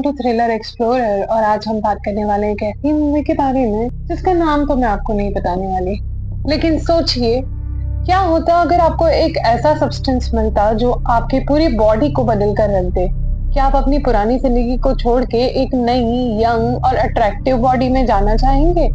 Welcome to thriller explorer. और आज हम बात करने वाले हैं एक ऐसी मूवी के बारे में जिसका नाम तो मैं आपको नहीं बताने वाली, लेकिन सोचिए क्या होता अगर आपको एक ऐसा सब्सटेंस मिलता जो आपकी पूरी बॉडी को बदल कर रख दे। क्या आप अपनी पुरानी जिंदगी को छोड़ के एक नई, यंग और अट्रैक्टिव बॉडी में जाना चाहेंगे?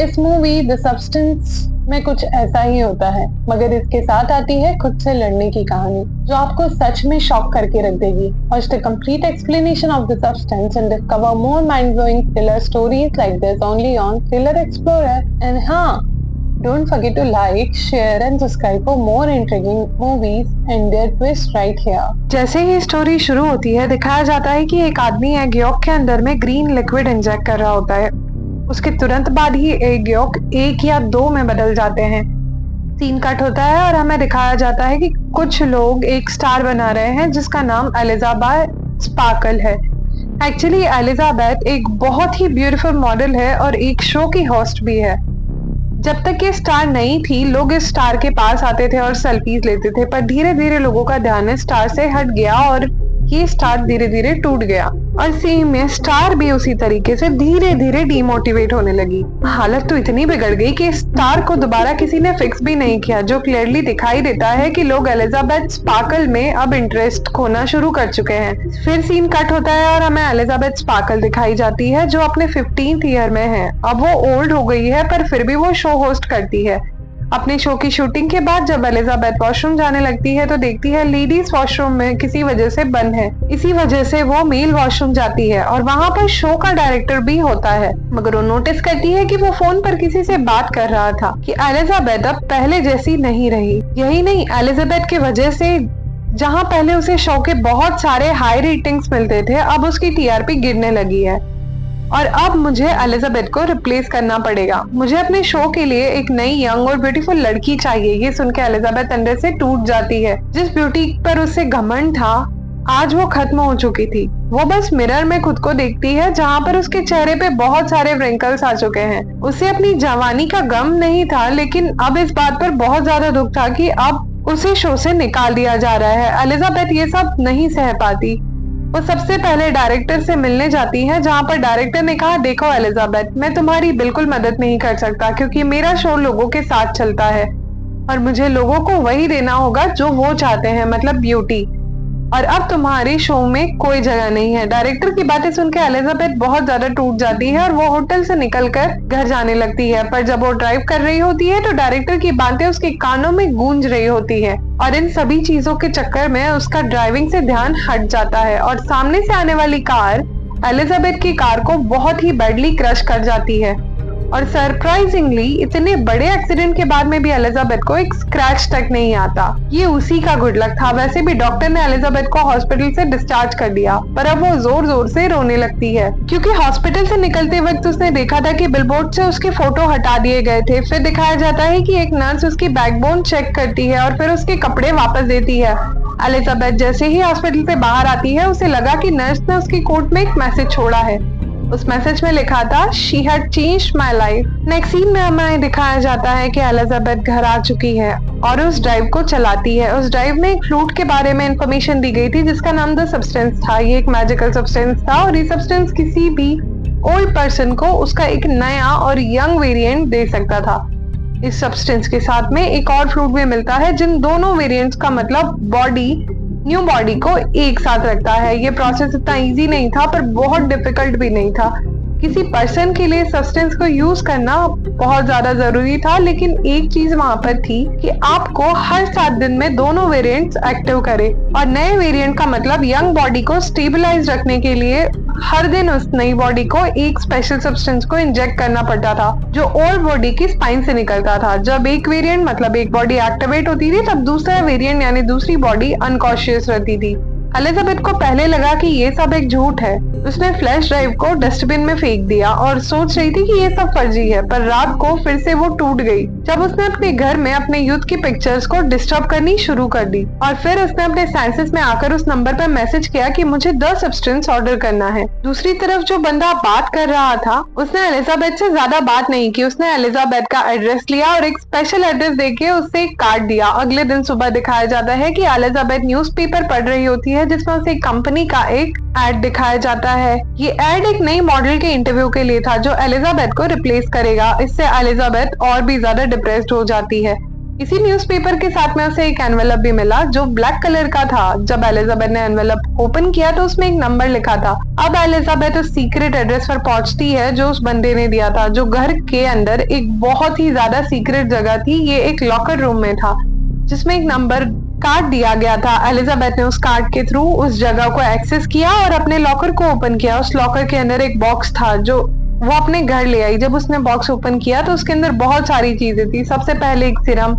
इस मूवी द सब्सटेंस में कुछ ऐसा ही होता है, मगर इसके साथ आती है खुद से लड़ने की कहानी जो आपको सच में शॉक करके रख देगी। Watch the complete explanation of the substance and discover more mind blowing thriller stories like this only on thriller explorer. And हाँ, don't forget to like, share and subscribe for more intriguing movies and their twist right here। जैसे ही story शुरू होती है दिखाया जाता है कि एक आदमी एग यॉक के अंदर में ग्रीन लिक्विड इंजेक्ट कर रहा होता है। उसके तुरंत बाद ही एग यॉक 1 या 2 में बदल जाते हैं। सीन कट होता है और हमें दिखाया जाता है कि कुछ लोग एक स्टार बना रहे हैं जिसका नाम एलिजाबेथ स्पार्कल है। एक्चुअली एलिजाबेथ एक बहुत ही ब्यूटीफुल मॉडल है और एक शो की होस्ट भी है। जब तक ये स्टार नहीं थी, लोग इस स्टार के पास आते थे और सेल्फीज लेते थे, पर धीरे धीरे लोगों का ध्यान इस स्टार से हट गया और ये स्टार धीरे धीरे टूट गया। और सेम में स्टार भी उसी तरीके से धीरे धीरे डीमोटिवेट होने लगी। हालत तो इतनी बिगड़ गई कि स्टार को दोबारा किसी ने फिक्स भी नहीं किया, जो क्लियरली दिखाई देता है कि लोग एलिजाबेथ स्पार्कल में अब इंटरेस्ट खोना शुरू कर चुके हैं। फिर सीन कट होता है और हमें एलिजाबेथ स्पार्कल दिखाई जाती है जो अपने 15th ईयर में है। अब वो ओल्ड हो गई है पर फिर भी वो शो होस्ट करती है। अपने शो की शूटिंग के बाद जब एलिजाबेथ वॉशरूम जाने लगती है तो देखती है लेडीज वॉशरूम में किसी वजह से बंद है। इसी वजह से वो मेल वॉशरूम जाती है और वहाँ पर शो का डायरेक्टर भी होता है, मगर वो नोटिस करती है कि वो फोन पर किसी से बात कर रहा था कि एलिजाबेथ अब पहले जैसी नहीं रही। यही नहीं, एलिजाबेथ की वजह से जहाँ पहले उसे शो के बहुत सारे हाई रेटिंग्स मिलते थे, अब उसकी टीआरपी गिरने लगी है और अब मुझे एलिजाबेथ को रिप्लेस करना पड़ेगा। मुझे अपने शो के लिए एक नई यंग और ब्यूटीफुल लड़की चाहिए। ये सुन के एलिजाबेथ अंदर से टूट जाती है। जिस ब्यूटी पर उसे घमंड था आज वो खत्म हो चुकी थी। वो बस मिरर में खुद को देखती है जहाँ पर उसके चेहरे पे बहुत सारे व्रिंकल्स आ चुके हैं। उसे अपनी जवानी का गम नहीं था, लेकिन अब इस बात पर बहुत ज्यादा दुख था कि अब उसे शो से निकाल दिया जा रहा है। एलिजाबेथ ये सब नहीं सह पाती। वो सबसे पहले डायरेक्टर से मिलने जाती है, जहाँ पर डायरेक्टर ने कहा, देखो एलिजाबेथ, मैं तुम्हारी बिल्कुल मदद नहीं कर सकता क्योंकि मेरा शो लोगों के साथ चलता है और मुझे लोगों को वही देना होगा जो वो चाहते हैं, मतलब ब्यूटी। और अब तुम्हारे शो में कोई जगह नहीं है। डायरेक्टर की बातें सुन के एलिजाबेथ बहुत ज्यादा टूट जाती है और वो होटल से निकलकर घर जाने लगती है। पर जब वो ड्राइव कर रही होती है तो डायरेक्टर की बातें उसके कानों में गूंज रही होती है और इन सभी चीजों के चक्कर में उसका ड्राइविंग से ध्यान हट जाता है और सामने से आने वाली कार एलिजाबेथ की कार को बहुत ही बैडली क्रश कर जाती है। और सरप्राइजिंगली इतने बड़े एक्सीडेंट के बाद में भी एलिजाबेथ को एक स्क्रैच तक नहीं आता। ये उसी का गुड लक था। वैसे भी डॉक्टर ने एलिजाबेथ को हॉस्पिटल से डिस्चार्ज कर दिया, पर अब वो जोर जोर से रोने लगती है क्योंकि हॉस्पिटल से निकलते वक्त उसने देखा था कि बिलबोर्ड से उसके फोटो हटा दिए गए थे। फिर दिखाया जाता है कि एक नर्स उसकी बैकबोन चेक करती है और फिर उसके कपड़े वापस देती है। एलिजाबेथ जैसे ही हॉस्पिटल से बाहर आती है उसे लगा कि नर्स ने उसकी कोट में एक मैसेज छोड़ा है। उस मैसेज में लिखा था, She had changed my life। Next scene में हमें दिखाया जाता है कि एलिजाबेथ घर आ चुकी है और उस ड्राइव को चलाती है। उस ड्राइव में एक फ्लूट के बारे में इंफॉर्मेशन दी गई थी जिसका नाम द सब्सटेंस था। ये एक मैजिकल सब्सटेंस था और ये सब्सटेंस किसी भी ओल्ड पर्सन को उसका एक नया और यंग वेरिएंट दे सकता था। इस सब्सटेंस के साथ में एक और फ्लूट भी मिलता है जिन दोनों वेरिएंट्स का मतलब न्यू बॉडी को एक साथ रखता है। ये प्रोसेस इतना इजी नहीं था पर बहुत डिफिकल्ट भी नहीं था। किसी पर्सन के लिए सब्सटेंस को यूज करना बहुत ज्यादा जरूरी था, लेकिन एक चीज वहां पर थी कि आपको हर 7 दिन में दोनों वेरिएंट्स एक्टिव करे और नए वेरिएंट का मतलब यंग बॉडी को स्टेबलाइज रखने के लिए हर दिन उस नई बॉडी को एक स्पेशल सब्सटेंस को इंजेक्ट करना पड़ता था जो ओल्ड बॉडी की स्पाइन से निकलता था। जब एक वेरिएंट मतलब एक बॉडी एक्टिवेट होती थी तब दूसरा वेरिएंट यानी दूसरी बॉडी अनकॉन्शियस रहती थी। एलिजाबेथ को पहले लगा कि ये सब एक झूठ है। उसने फ्लैश ड्राइव को डस्टबिन में फेंक दिया और सोच रही थी कि ये सब फर्जी है, पर रात को फिर से वो टूट गई जब उसने अपने घर में अपने यूथ की पिक्चर्स को डिस्टर्ब करनी शुरू कर दी। और फिर उसने अपने सेंसेस में आकर उस नंबर पर मैसेज किया कि मुझे 10 सब्सटेंस ऑर्डर करना है। दूसरी तरफ जो बंदा बात कर रहा था उसने एलिजाबेथ से ज्यादा बात नहीं की। उसने एलिजाबेथ का एड्रेस लिया और एक स्पेशल एड्रेस देके उससे एक कार्ड दिया। अगले दिन सुबह दिखाया जाता है कि एलिजाबेथ न्यूज़पेपर पढ़ रही होती है जिसमें उसे कंपनी का एक एड दिखाया जाता है। ये एड एक नई मॉडल के इंटरव्यू के लिए था जो एलिजाबेथ को रिप्लेस करेगा। इससे एलिजाबेथ और भी ज्यादा डिप्रेस्ड हो जाती है। इसी न्यूज़पेपर के साथ में उसे एक एनवेलप भी मिला जो ब्लैक कलर का था। जब एलिजाबेथ ने एनवेलप ओपन किया तो उसमें एक नंबर लिखा था। अब एलिजाबेथ उस सीक्रेट एड्रेस पर पहुंचती है जो उस बंदे ने दिया था, जो घर के अंदर एक बहुत ही ज्यादा सीक्रेट जगह थी। ये एक लॉकर रूम में था जिसमें एक नंबर कार्ड दिया गया था। एलिजाबेथ ने उस कार्ड के थ्रू उस जगह को एक्सेस किया और अपने लॉकर को ओपन किया। उस लॉकर के अंदर एक बॉक्स था जो वो अपने घर ले आई। जब उसने बॉक्स ओपन किया तो उसके अंदर बहुत सारी चीजें थी। सबसे पहले एक सिरम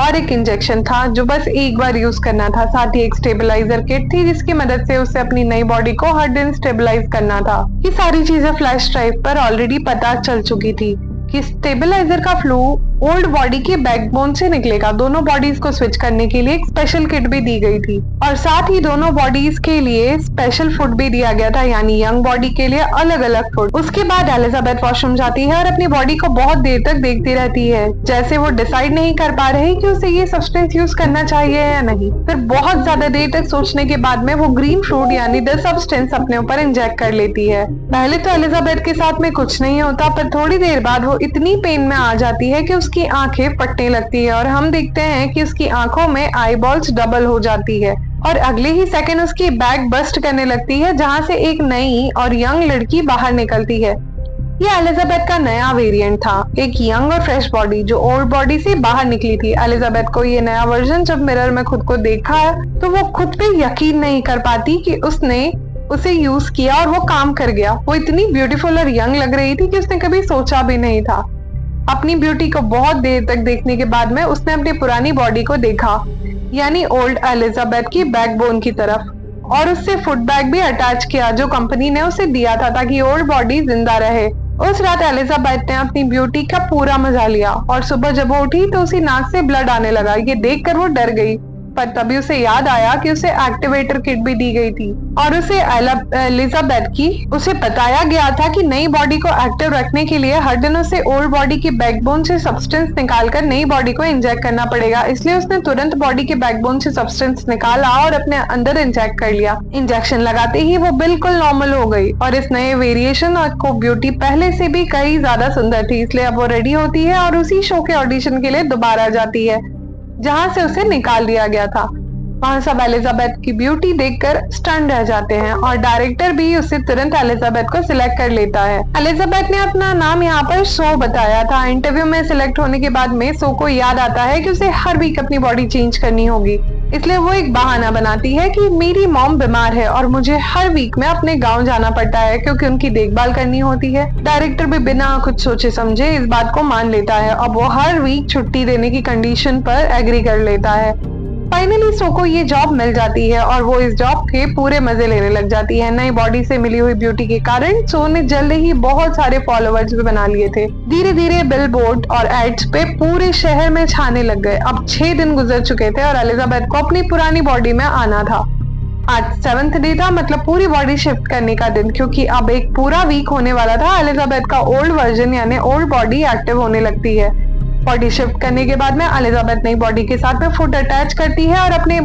और एक इंजेक्शन था जो बस एक बार यूज करना था। साथ ही एक स्टेबलाइजर किट थी जिसकी मदद से उसे अपनी नई बॉडी को हर दिन स्टेबलाइज करना था। ये सारी चीजें फ्लैश ड्राइव पर ऑलरेडी पता चल चुकी थी कि स्टेबलाइजर का फ्लो ओल्ड बॉडी के बैकबोन से निकलेगा। दोनों बॉडीज को स्विच करने के लिए एक स्पेशल किट भी दी गई थी और साथ ही दोनों बॉडीज के लिए स्पेशल फूड भी दिया गया था, यानी यंग बॉडी के लिए अलग अलग फूड। उसके बाद एलिजाबेथ वॉशरूम जाती है और अपनी बॉडी को बहुत देर तक देखती रहती है, जैसे वो डिसाइड नहीं कर पा रही कि उसे ये सब्सटेंस यूज करना चाहिए या नहीं। फिर बहुत ज्यादा देर तक सोचने के बाद में वो ग्रीन फ्रूट यानी द सब्सटेंस अपने ऊपर इंजेक्ट कर लेती है। पहले तो एलिजाबेथ के साथ में कुछ नहीं होता, पर थोड़ी देर बाद वो इतनी पेन में आ जाती है कि उसकी आंखें फटने लगती है और हम देखते हैं कि उसकी आंखों में आई बॉल्स डबल हो जाती है और अगले ही सेकंड उसकी बैग बस्ट करने लगती है जहां से एक नई और यंग लड़की बाहर निकलती है। ये एलिजाबेथ का नया वेरिएंट था, एक यंग और फ्रेश बॉडी जो ओल्ड बॉडी से बाहर निकली थी। एलिजाबेथ को ये नया वर्जन जब मिरर में खुद को देखा तो वो खुद पे यकीन नहीं कर पाती कि उसने उसे यूज किया और वो काम कर गया। वो इतनी ब्यूटीफुल और यंग लग रही थी कि उसने कभी सोचा भी नहीं था। अपनी ब्यूटी को बहुत देर तक देखने के बाद में उसने अपनी पुरानी बॉडी को देखा, यानी ओल्ड एलिजाबेथ की बैकबोन की तरफ, और उससे फुट बैग भी अटैच किया जो कंपनी ने उसे दिया था ताकि ओल्ड बॉडी जिंदा रहे। उस रात एलिजाबेथ ने अपनी ब्यूटी का पूरा मजा लिया और सुबह जब वो उठी तो उसी नाक से ब्लड आने लगा। ये देखकर वो डर गई, पर तभी उसे याद आया कि उसे एक्टिवेटर किट भी दी गई थी और उसे एलिजाबेथ की उसे बताया गया था कि नई बॉडी को एक्टिव रखने के लिए हर दिन उसे ओल्ड बॉडी की बैकबोन से सब्सटेंस निकालकर नई बॉडी को इंजेक्ट करना पड़ेगा। इसलिए उसने तुरंत बॉडी के बैकबोन से सब्सटेंस निकाला और अपने अंदर इंजेक्ट कर लिया। इंजेक्शन लगाते ही वो बिल्कुल नॉर्मल हो गई और इस नए वेरिएशन को ब्यूटी पहले से भी कई ज्यादा सुंदर थी। इसलिए अब वो रेडी होती है और उसी शो के ऑडिशन के लिए दोबारा जाती है जहां से उसे निकाल दिया गया था। वहां सब एलिजाबेथ की ब्यूटी देखकर स्टन रह जाते हैं और डायरेक्टर भी उसे तुरंत एलिजाबेथ को सिलेक्ट कर लेता है। एलिजाबेथ ने अपना नाम यहाँ पर सो बताया था। इंटरव्यू में सिलेक्ट होने के बाद में सो को याद आता है कि उसे हर वीक अपनी बॉडी चेंज करनी होगी, इसलिए वो एक बहाना बनाती है कि मेरी मॉम बीमार है और मुझे हर वीक में अपने गांव जाना पड़ता है क्योंकि उनकी देखभाल करनी होती है। डायरेक्टर भी बिना कुछ सोचे समझे इस बात को मान लेता है। अब वो हर वीक छुट्टी देने की कंडीशन पर एग्री कर लेता है। फाइनली सो को ये जॉब मिल जाती है और वो इस जॉब के पूरे मजे लेने लग जाती है। नई बॉडी से मिली हुई ब्यूटी के कारण सो ने जल्द ही बहुत सारे फॉलोअर्स भी बना लिए थे। धीरे धीरे बिलबोर्ड और एड्स पे पूरे शहर में छाने लग गए। अब 6 दिन गुजर चुके थे और एलिजाबेथ को अपनी पुरानी बॉडी में आना था। आज 7th डे था, मतलब पूरी बॉडी शिफ्ट करने का दिन, क्योंकि अब एक पूरा वीक होने वाला था। एलिजाबेथ का ओल्ड वर्जन यानी ओल्ड बॉडी एक्टिव होने लगती है। बॉडी शिफ्ट करने के बाद में एलिजाबेथ नई बॉडी के साथ में फुट अटैच करती है और अपने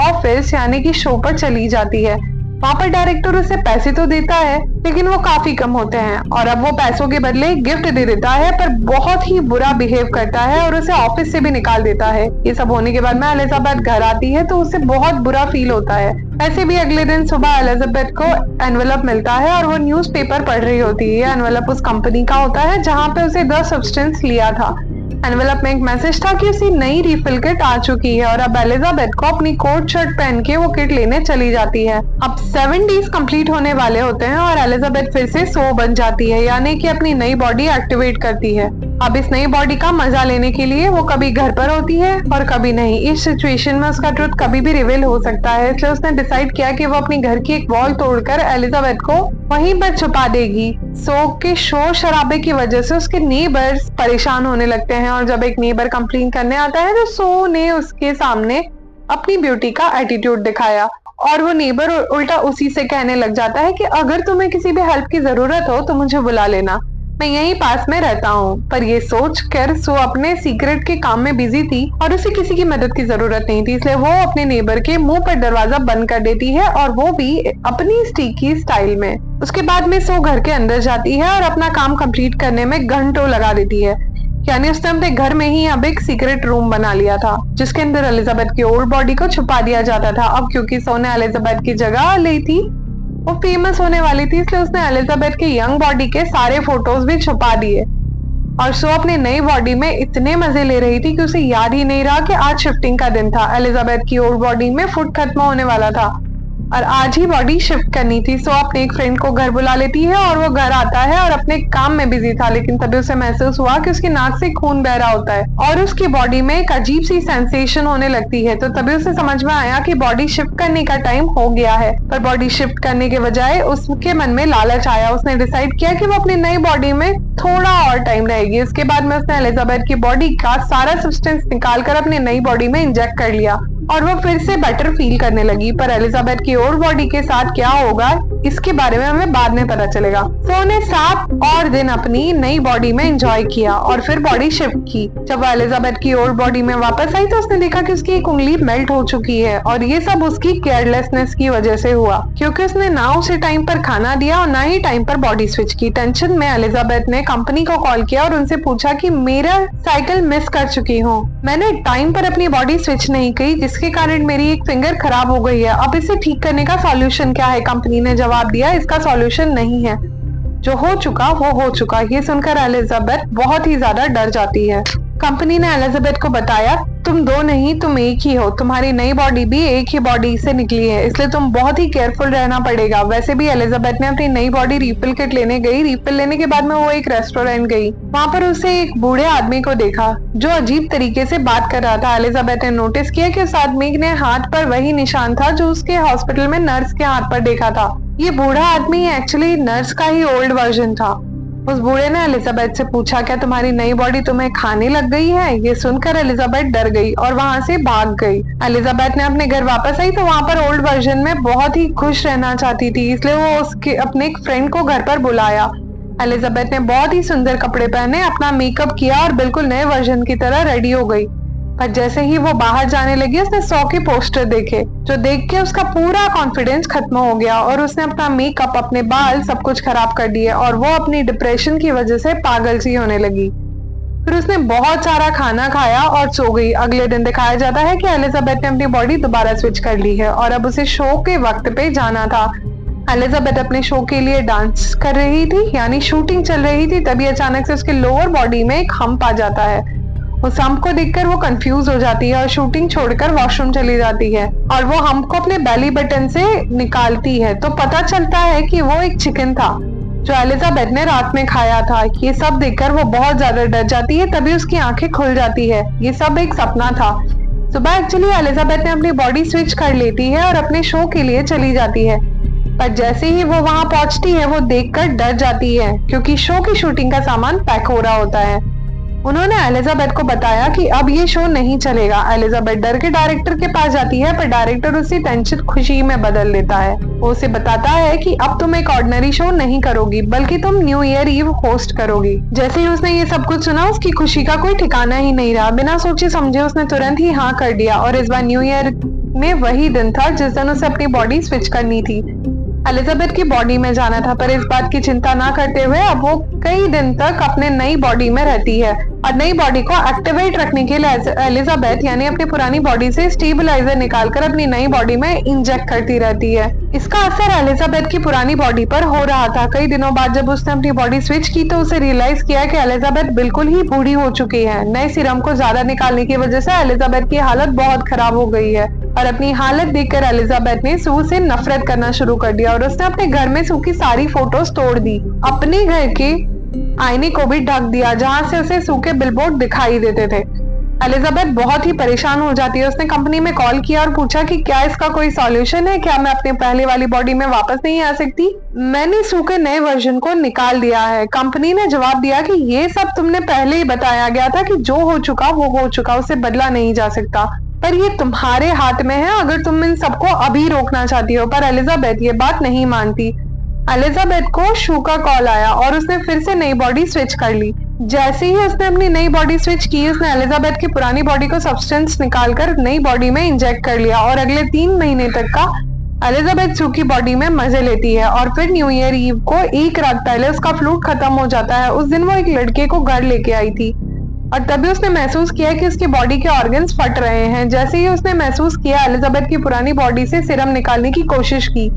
ऑफिस यानी कि शो पर चली जाती है। वहां पर डायरेक्टर उसे पैसे तो देता है लेकिन वो काफी कम होते हैं और अब वो पैसों के बदले गिफ्ट दे देता है, पर बहुत ही बुरा बिहेव करता है और उसे ऑफिस से भी निकाल देता है। ये सब होने के बाद में एलिजाबेथ घर आती है तो उसे बहुत बुरा फील होता है। ऐसे भी अगले दिन सुबह एलिजाबेथ को एनवेलप मिलता है और वो न्यूज़पेपर पढ़ रही होती है। एनवेलप उस कंपनी का होता है जहाँ पे उसे द सब्सटेंस लिया था। एनवेलप में एक मैसेज था कि उसी नई रिफिल किट आ चुकी है और अब एलिजाबेथ को अपनी कोट शर्ट पहन के वो किट लेने चली जाती है। अब 7 डेज कंप्लीट होने वाले होते हैं और एलिजाबेथ फिर से सो बन जाती है, यानी कि अपनी नई बॉडी एक्टिवेट करती है। अब इस नई बॉडी का मजा लेने के लिए वो कभी घर पर होती है और कभी नहीं। इस सिचुएशन में उसका ट्रुथ कभी भी रिवील हो सकता है, इसलिए उसने डिसाइड किया कि वो अपनी घर की एक वॉल तोड़कर एलिजाबेथ को वहीं पर छुपा देगी। सो के शोर शराबे की वजह से उसके नेबर्स परेशान होने लगते हैं और जब एक नेबर कंप्लेन करने आता है तो सो ने उसके सामने अपनी ब्यूटी का एटीट्यूड दिखाया और वो नेबर उल्टा उसी से कहने लग जाता है कि अगर तुम्हें किसी भी हेल्प की जरूरत हो तो मुझे बुला लेना। मैं यहीं पास में रहता हूँ। पर ये सोच कर सो अपने सीक्रेट के काम में बिजी थी और उसे किसी की मदद की जरूरत नहीं थी, इसलिए वो अपने नेबर के मुंह पर दरवाजा बंद कर देती है और वो भी अपनी स्टीकी स्टाइल में। उसके बाद में सो घर के अंदर जाती है और अपना काम कंप्लीट करने में घंटों लगा देती है। यानी उसने अपने घर में ही अब एक सीक्रेट रूम बना लिया था जिसके अंदर एलिजाबेथ की ओल्ड बॉडी को छुपा दिया जाता था। अब क्योंकि सो ने एलिजाबेथ की जगह ली थी, वो फेमस होने वाली थी, इसलिए उसने एलिजाबेथ के यंग बॉडी के सारे फोटोज भी छुपा दिए। और सो अपनी नई बॉडी में इतने मजे ले रही थी कि उसे याद ही नहीं रहा कि आज शिफ्टिंग का दिन था। एलिजाबेथ की ओल्ड बॉडी में फुट खत्म होने वाला था और आज ही बॉडी शिफ्ट करनी थी। सो अपने एक फ्रेंड को घर बुला लेती है और वो घर आता है और अपने काम में बिजी था, लेकिन तभी उसे महसूस हुआ कि उसकी नाक से खून बह रहा होता है और उसकी बॉडी में एक अजीब सी सेंसेशन होने लगती है। तो तभी उसे समझ में आया कि बॉडी शिफ्ट करने का टाइम हो गया है। पर बॉडी शिफ्ट करने के बजाय उसके मन में लालच आया। उसने डिसाइड किया कि वो अपनी नई बॉडी में थोड़ा और टाइम रहेगी। उसके बाद में उसने एलिजाबेथ की बॉडी का सारा सब्सटेंस निकालकर अपनी नई बॉडी में इंजेक्ट कर लिया और वो फिर से बेटर फील करने लगी। पर एलिजाबेथ की ओल्ड बॉडी के साथ क्या होगा इसके बारे में हमें बाद में पता चलेगा। सो ने 7 और दिन अपनी नई बॉडी में एंजॉय किया और फिर बॉडी शिफ्ट की। जब वो एलिजाबेथ की ओल्ड बॉडी में वापस आई तो उसने देखा कि उसकी एक उंगली मेल्ट हो चुकी है और ये सब उसकी केयरलेसनेस की वजह से हुआ, क्योंकि उसने ना उसे टाइम पर खाना दिया और ना ही टाइम पर बॉडी स्विच की। टेंशन में एलिजाबेथ ने कंपनी को कॉल किया और उनसे पूछा कि मेरा साइकिल मिस कर चुकी हूँ, मैंने टाइम पर अपनी बॉडी स्विच नहीं की जिसके कारण मेरी एक फिंगर खराब हो गई है, अब इसे ठीक करने का सॉल्यूशन क्या है। कंपनी ने जवाब दिया इसका सॉल्यूशन नहीं है, जो हो चुका वो हो चुका। ये सुनकर एलिजाबेथ बहुत ही ज्यादा डर जाती है। कंपनी ने एलिजाबेथ को बताया तुम दो नहीं तुम एक ही हो, तुम्हारी नई बॉडी भी एक ही बॉडी से निकली है, इसलिए तुम बहुत ही केयरफुल रहना पड़ेगा। वैसे भी एलिजाबेथ ने अपनी नई बॉडी रिफिल किट लेने गई। रिफिल लेने के बाद में वो एक रेस्टोरेंट गई। वहां पर उसे एक बूढ़े आदमी को देखा जो अजीब तरीके से बात कर रहा था। एलिजाबेथ ने नोटिस किया कि उस आदमी ने हाथ पर वही निशान था जो उसके हॉस्पिटल में नर्स के हाथ पर देखा था। ये बूढ़ा आदमी एक्चुअली नर्स का ही ओल्ड वर्जन था। उस बूढ़े ने एलिजाबेथ से पूछा क्या तुम्हारी नई बॉडी तुम्हें खाने लग गई है। ये सुनकर एलिजाबेथ डर गई और वहां से भाग गई। एलिजाबेथ ने अपने घर वापस आई तो वहां पर ओल्ड वर्जन में बहुत ही खुश रहना चाहती थी, इसलिए वो उसके अपने एक फ्रेंड को घर पर बुलाया। एलिजाबेथ ने बहुत ही सुंदर कपड़े पहने, अपना मेकअप किया और बिल्कुल नए वर्जन की तरह रेडी हो गई। पर जैसे ही वो बाहर जाने लगी उसने 100 के पोस्टर देखे, जो देख के उसका पूरा कॉन्फिडेंस खत्म हो गया और उसने अपना मेकअप, अपने बाल सब कुछ खराब कर दिए और वो अपनी डिप्रेशन की वजह से पागल सी होने लगी। फिर उसने बहुत सारा खाना खाया और सो गई। अगले दिन दिखाया जाता है कि एलिजाबेथ ने अपनी बॉडी दोबारा स्विच कर ली है और अब उसे शो के वक्त पे जाना था। एलिजाबेथ अपने शो के लिए डांस कर रही थी, यानी शूटिंग चल रही थी, तभी अचानक से उसके लोअर बॉडी में एक हम्प आ जाता है। उस हम्प को देखकर वो कंफ्यूज हो जाती है और शूटिंग छोड़कर वॉशरूम चली जाती है और वो हम्प को अपने बेली बटन से निकालती है तो पता चलता है कि वो एक चिकन था जो एलिजाबेथ ने रात में खाया था। ये सब देखकर वो बहुत ज्यादा डर जाती है, तभी उसकी आंखें खुल जाती है। ये सब एक सपना था। सुबह एक्चुअली एलिजाबेथ ने अपनी बॉडी स्विच कर लेती है और अपने शो के लिए चली जाती है, पर जैसे ही वो वहां पहुंचती है वो देखकर डर जाती है क्योंकि शो की शूटिंग का सामान पैक हो रहा होता है। उन्होंने एलिजाबेथ को बताया कि अब ये शो नहीं चलेगा। एलिजाबेथ डर के डायरेक्टर के पास जाती है, पर डायरेक्टर उसी टेंशन खुशी में बदल देता है। वो उसे बताता है कि अब तुम एक ऑर्डिनरी शो नहीं करोगी बल्कि तुम न्यू ईयर ईव होस्ट करोगी। जैसे ही उसने ये सब कुछ सुना उसकी खुशी का कोई ठिकाना ही नहीं रहा। बिना सोचे समझे उसने तुरंत ही हाँ कर दिया और इस बार न्यू ईयर में वही दिन था जिस दिन उसे अपनी बॉडी स्विच करनी थी। एलिजाबेथ की बॉडी में जाना था, पर इस बात की चिंता ना करते हुए अब वो कई दिन तक अपने नई बॉडी में रहती है और नई बॉडी को एक्टिवेट रखने के लिए एलिजाबेथ यानी अपनी पुरानी बॉडी से स्टेबलाइजर निकालकर अपनी नई बॉडी में इंजेक्ट करती रहती है। इसका असर एलिजाबेथ की पुरानी बॉडी पर हो रहा था। कई दिनों बाद जब उसने अपनी बॉडी स्विच की तो उसे रियलाइज किया कि एलिजाबेथ बिल्कुल ही बूढ़ी हो चुकी है। नए सीरम को ज्यादा निकालने की वजह से एलिजाबेथ की हालत बहुत खराब हो गई है और अपनी हालत देखकर एलिजाबेथ ने सू से नफरत करना शुरू कर दिया और उसने अपने घर में सू की सारी फोटोज तोड़ दी। अपने घर के आईने को भी ढक दिया जहां से उसे सू के बिलबोर्ड दिखाई देते थे। एलिजाबेथ बहुत ही परेशान हो जाती है। उसने कंपनी में कॉल किया और पूछा कि क्या इसका कोई सॉल्यूशन है, क्या मैं अपने पहले वाली बॉडी में वापस नहीं आ सकती। मैंने सू के नए वर्जन को निकाल दिया है। कंपनी ने जवाब दिया कि ये सब तुमने पहले ही बताया गया था कि जो हो चुका वो हो चुका, उसे बदला नहीं जा सकता, पर ये तुम्हारे हाथ में है अगर तुम इन सबको अभी रोकना चाहती हो। पर एलिजाबेथ ये बात नहीं मानती। एलिजाबेथ को शू का कॉल आया और उसने फिर से नई बॉडी स्विच कर ली। जैसे ही उसने अपनी नई बॉडी स्विच की, उसने एलिजाबेथ की पुरानी बॉडी को सब्सटेंस निकालकर नई बॉडी में इंजेक्ट कर लिया और अगले 3 महीने तक का एलिजाबेथ सू की बॉडी में मजे लेती है। और फिर न्यू ईयर ईव को एक रात पहले उसका फ्लूट खत्म हो जाता है। उस दिन वो एक लड़के को घर लेके आई थी और तभी उसने महसूस किया कि उसकी बॉडी के ऑर्गन्स फट रहे हैं। जैसे ही उसने महसूस किया, एलिजाबेथ की पुरानी बॉडी से सीरम निकालने की कोशिश की,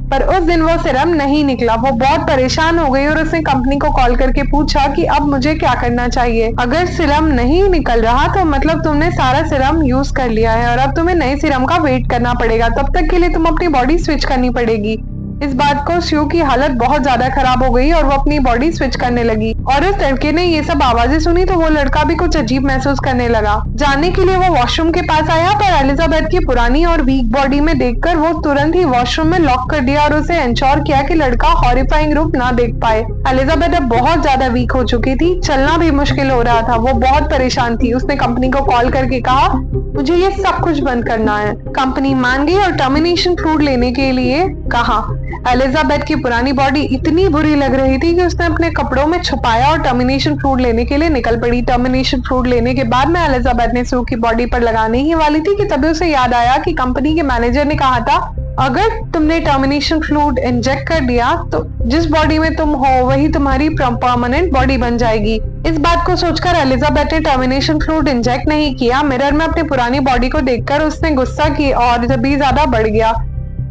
पर उस दिन वो सीरम नहीं निकला। वो बहुत परेशान हो गई और उसने कंपनी को कॉल करके पूछा कि अब मुझे क्या करना चाहिए। अगर सीरम नहीं निकल रहा तो मतलब तुमने सारा सीरम यूज कर लिया है और अब तुम्हें नए सीरम का वेट करना पड़ेगा। तब तक के लिए तुम अपनी बॉडी स्विच करनी पड़ेगी। इस बात को स्यू की हालत बहुत ज्यादा खराब हो गई और वो अपनी बॉडी स्विच करने लगी। और उस लड़के ने ये सब आवाजें सुनी तो वो लड़का भी कुछ अजीब महसूस करने लगा। जानने के लिए वो वॉशरूम के पास आया, पर एलिजाबेथ की पुरानी और वीक बॉडी में देखकर वो तुरंत ही वॉशरूम में लॉक कर दिया और उसे इंश्योर किया कि लड़का हॉरिफाइंग रूप ना देख पाए। एलिजाबेथ अब बहुत ज्यादा वीक हो चुकी थी, चलना भी मुश्किल हो रहा था। वो बहुत परेशान थी। उसने कंपनी को कॉल करके कहा, मुझे ये सब कुछ बंद करना है। कंपनी मान गई और टर्मिनेशन फ्लूइड लेने के लिए कहा। एलिजाबेथ की पुरानी बॉडी इतनी बुरी लग रही थी कि उसने अपने कपड़ों में छुपाया और टर्मिनेशन फ्लूइड लेने के लिए निकल पड़ी। टर्मिनेशन फ्लूइड लेने के बाद में एलिजाबेथ ने सू की बॉडी पर लगाने ही वाली थी कि तभी उसे याद आया कि कंपनी के मैनेजर ने कहा था, अगर तुमने टर्मिनेशन फ्लूइड इंजेक्ट कर दिया तो जिस बॉडी में तुम हो वही तुम्हारी परमानेंट बॉडी बन जाएगी। इस बात को सोचकर एलिजाबेथ ने टर्मिनेशन फ्लूइड इंजेक्ट नहीं किया। मिरर में अपनी पुरानी बॉडी को देखकर उसने गुस्सा किया और भी ज्यादा बढ़ गया।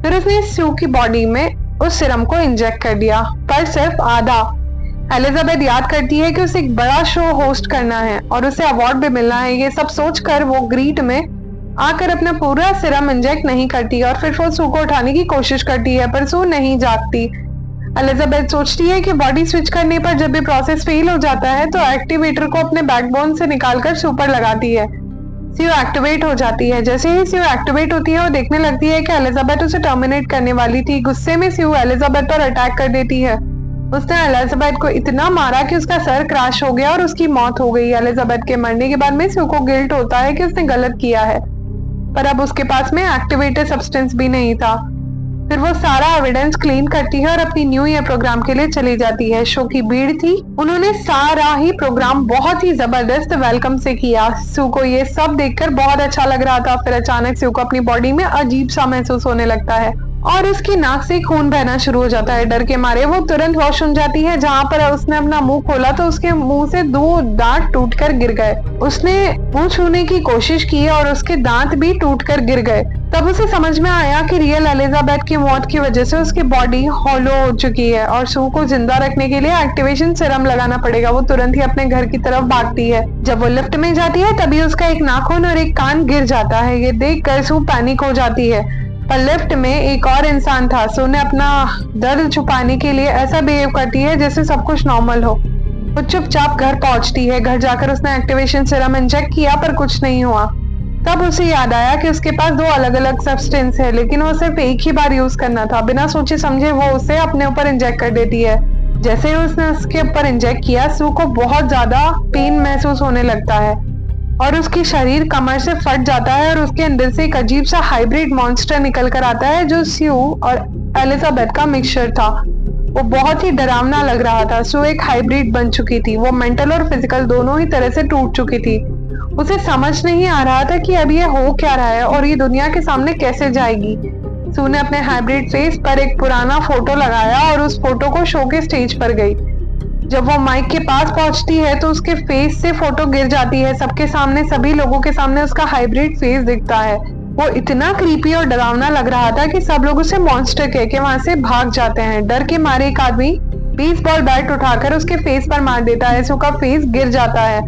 फिर उसने सू की बॉडी में उस सीरम को इंजेक्ट कर दिया, पर सिर्फ आधा। एलिजाबेथ याद करती है कि उसे एक बड़ा शो होस्ट करना है और उसे अवार्ड भी मिलना है। ये सब सोचकर वो ग्रीट में आकर अपना पूरा सीरम इंजेक्ट नहीं करती और फिर वो सू को उठाने की कोशिश करती है, पर सू नहीं जागती। एलिजाबेथ सोचती है कि बॉडी स्विच करने पर जब भी प्रोसेस फेल हो जाता है तो एक्टिवेटर को अपने बैकबोन से निकालकर सू पर लगाती है। स्यू एक्टिवेट हो जाती है। जैसे ही स्यू एक्टिवेट होती है वो देखने लगती है कि एलिजाबेथ उसे टर्मिनेट करने वाली थी। गुस्से में स्यू एलिजाबेथ पर अटैक कर देती है। उसने एलिजाबेथ को इतना मारा कि उसका सर क्रैश हो गया और उसकी मौत हो गई। एलिजाबेथ के मरने के बाद में स्यू को गिल्ट होता है कि उसने गलत किया है, पर अब उसके पास में एक्टिवेटेड सब्सटेंस भी नहीं था। फिर वो सारा एविडेंस क्लीन करती है और अपनी न्यू ईयर प्रोग्राम के लिए चली जाती है। शो की भीड़ थी, उन्होंने सारा ही प्रोग्राम बहुत ही जबरदस्त वेलकम से किया। सू को ये सब देखकर बहुत अच्छा लग रहा था। फिर अचानक सू को अपनी बॉडी में अजीब सा महसूस होने लगता है और उसकी नाक से खून बहना शुरू हो जाता है। डर के मारे वो तुरंत वॉशरूम जाती है, जहाँ पर उसने अपना मुंह खोला तो उसके मुंह से 2 दांत टूटकर गिर गए। उसने मुंह छूने की कोशिश की और उसके दांत भी टूटकर गिर गए। तब उसे समझ में आया कि रियल एलिजाबेथ की मौत की वजह से उसकी बॉडी हॉलो हो चुकी है और सू को जिंदा रखने के लिए एक्टिवेशन सीरम लगाना पड़ेगा। वो तुरंत ही अपने घर की तरफ भागती है। जब वो लिफ्ट में जाती है तभी उसका एक नाखून और एक कान गिर जाता है। ये देखकर सू पैनिक हो जाती है, पर लिफ्ट में एक और इंसान था। सू ने अपना दर्द छुपाने के लिए ऐसा बिहेव करती है जैसे सब कुछ नॉर्मल हो। वो चुपचाप घर पहुंचती है। घर जाकर उसने एक्टिवेशन सीरम इंजेक्ट किया, पर कुछ नहीं हुआ। तब उसे याद आया कि उसके पास 2 अलग अलग सब्सटेंस है, लेकिन वो सिर्फ एक ही बार यूज करना था। बिना सोचे समझे वो उसे अपने ऊपर इंजेक्ट कर देती है। जैसे ही उसने उसके ऊपर इंजेक्ट किया, सू को बहुत ज्यादा पेन महसूस होने लगता है और उसकी शरीर कमर से फट जाता है और उसके अंदर से एक अजीब सा हाइब्रिड मॉन्स्टर निकल कर आता है जो स्यू और एलिजाबेथ का मिक्सचर था। वो बहुत ही डरावना लग रहा था। सू एक हाइब्रिड बन चुकी थी। वो मेंटल और फिजिकल दोनों ही तरह से टूट चुकी थी। उसे समझ नहीं आ रहा था कि अब ये हो क्या रहा है और ये दुनिया के सामने कैसे जाएगी। सू ने अपने हाइब्रिड फेस पर एक पुराना फोटो लगाया और उस फोटो को शो के स्टेज पर गई। जब वो माइक के पास पहुंचती है तो उसके फेस से फोटो गिर जाती है। सबके सामने, सभी लोगों के सामने उसका हाइब्रिड फेस दिखता है। वो इतना क्रीपी और डरावना लग रहा था कि सब लोग उसे मॉन्स्टर कह के वहां से भाग जाते हैं। डर के मारे एक आदमी बेसबॉल बैट उठाकर उसके फेस पर मार देता है। सू का फेस गिर जाता है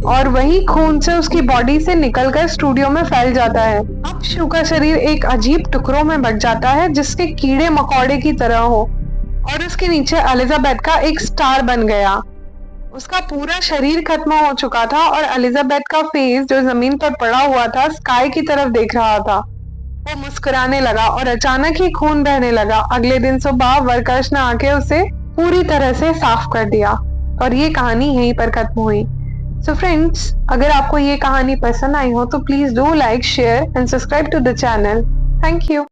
और वही खून से उसकी बॉडी से निकलकर स्टूडियो में फैल जाता है। अब सू का शरीर एक अजीब टुकड़ों में बट जाता है जिसके कीड़े मकोड़े की तरह हो और उसके नीचे एलिजाबेथ का एक स्टार बन गया। उसका पूरा शरीर खत्म हो चुका था और एलिजाबेथ का फेस जो जमीन पर पड़ा हुआ था स्काई की तरफ देख रहा था। वो मुस्कुराने लगा और अचानक ही खून बहने लगा। अगले दिन सुबह वर्कर्स ने आके उसे पूरी तरह से साफ कर दिया और ये कहानी यहीं पर खत्म हुई। सो फ्रेंड्स, अगर आपको ये कहानी पसंद आई हो तो please do like, share and subscribe to the channel. Thank you.